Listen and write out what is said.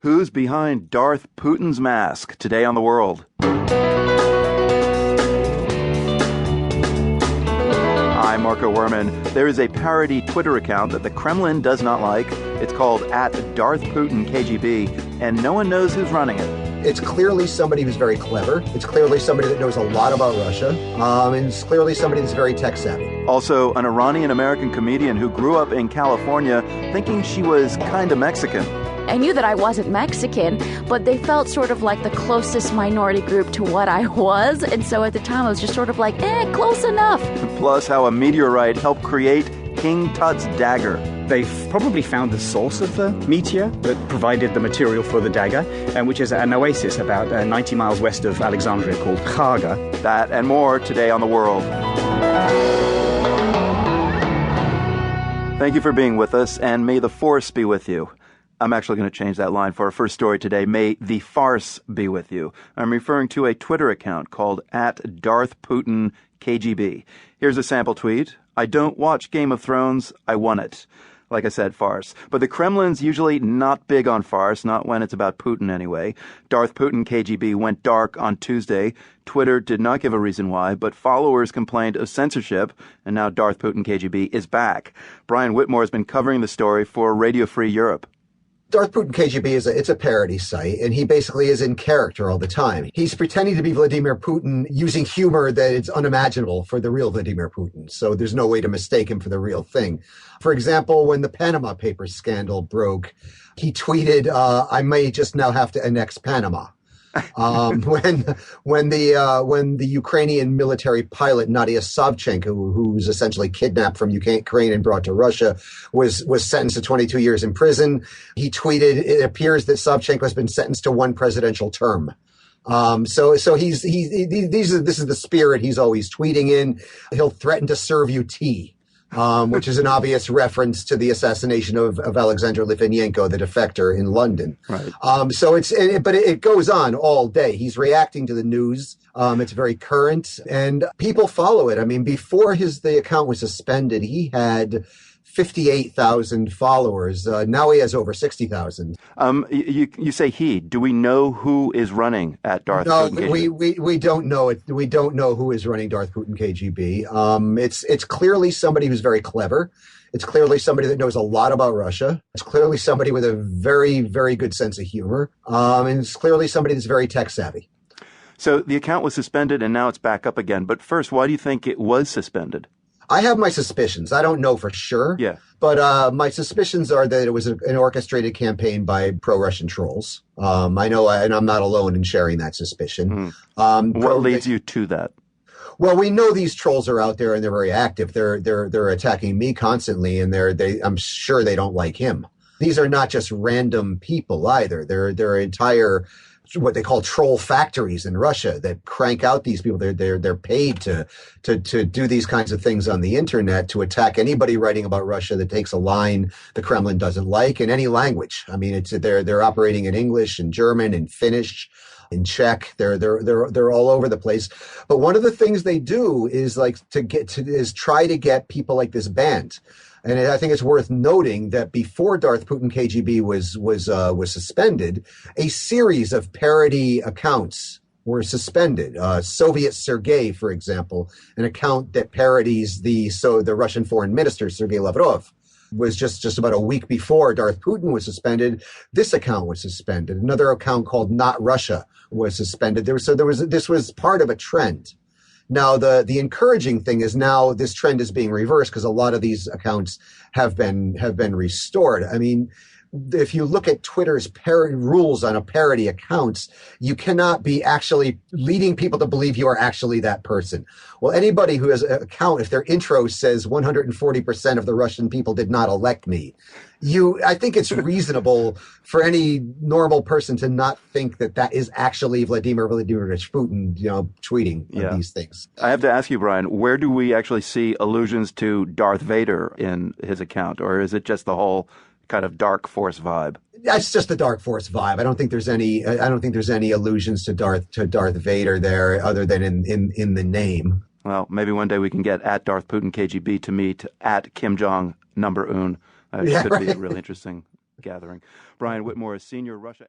Who's behind Darth Putin's mask? Today on The World. I'm Marco Werman. There is a parody Twitter account that the Kremlin does not like. It's called @DarthPutinKGB, and no one knows who's running it. It's clearly somebody who's very clever. It's clearly somebody that knows a lot about Russia. And it's clearly somebody that's very tech savvy. Also, an Iranian-American comedian who grew up in California thinking she was kind of Mexican. I knew that I wasn't Mexican, but they felt sort of like the closest minority group to what I was. And so at the time, I was just sort of like, close enough. Plus, how a meteorite helped create King Tut's dagger. They've probably found the source of the meteor that provided the material for the dagger, which is an oasis about 90 miles west of Alexandria called Khaga. That and more today on The World. Thank you for being with us, and may the force be with you. I'm actually going to change that line for our first story today. May the farce be with you. I'm referring to a Twitter account called @DarthPutinKGB. Here's a sample tweet. I don't watch Game of Thrones. I won it. Like I said, farce. But the Kremlin's usually not big on farce, not when it's about Putin anyway. Darth Putin KGB went dark on Tuesday. Twitter did not give a reason why, but followers complained of censorship, and now Darth Putin KGB is back. Brian Whitmore has been covering the story for Radio Free Europe. Darth Putin KGB it's a parody site, and he basically is in character all the time. He's pretending to be Vladimir Putin using humor that is unimaginable for the real Vladimir Putin. So there's no way to mistake him for the real thing. For example, when the Panama Papers scandal broke, he tweeted, I may just now have to annex Panama. When the Ukrainian military pilot Nadia Savchenko, who was essentially kidnapped from Ukraine and brought to Russia, was sentenced to 22 years in prison, he tweeted, "It appears that Savchenko has been sentenced to one presidential term." So this is the spirit he's always tweeting in. He'll threaten to serve you tea. Which is an obvious reference to the assassination of Alexander Litvinenko, the defector in London. Right. But it goes on all day. He's reacting to the news. It's very current, and people follow it. I mean, before the account was suspended, he had 58,000 followers. Now he has over 60,000. You say he. Do we know who is running at Darth Putin KGB? We don't know it. We don't know who is running Darth Putin KGB. It's clearly somebody who's very clever. It's clearly somebody that knows a lot about Russia. It's clearly somebody with a very, very good sense of humor. And it's clearly somebody that's very tech savvy. So the account was suspended and now it's back up again. But first, why do you think it was suspended? I have my suspicions. I don't know for sure. Yeah. But my suspicions are that it was an orchestrated campaign by pro-Russian trolls. I know, and I'm not alone in sharing that suspicion. What leads you to that? Well, we know these trolls are out there and they're very active. They're attacking me constantly, and I'm sure they don't like him. These are not just random people either. They're entire what they call troll factories in Russia that crank out these people. They're paid to do these kinds of things on the internet, to attack anybody writing about Russia that takes a line the Kremlin doesn't like in any language. I mean, they're operating in English and German and Finnish, in Czech. They're all over the place. But one of the things they do is try to get people like this banned. And I think it's worth noting that before Darth Putin KGB was suspended, a series of parody accounts were suspended. Soviet Sergei, for example, an account that parodies the Russian foreign minister, Sergei Lavrov, was just about a week before Darth Putin was suspended. This account was suspended. Another account called Not Russia was suspended. This was part of a trend. Now, the encouraging thing is now this trend is being reversed because a lot of these accounts have been restored. I mean, if you look at Twitter's rules on a parody accounts, you cannot be actually leading people to believe you are actually that person. Well, anybody who has an account, if their intro says 140% of the Russian people did not elect me, I think it's reasonable for any normal person to not think that is actually Vladimir Vladimirovich Putin, tweeting these things. I have to ask you, Brian, where do we actually see allusions to Darth Vader in his account, or is it just the whole kind of dark force vibe? That's just the dark force vibe. I don't think there's any allusions to Darth Vader there, other than in the name. Well, maybe one day we can get @Darth Putin KGB to meet @Kim Jong number Un. It could be a really interesting gathering. Brian Whitmore is senior Russia.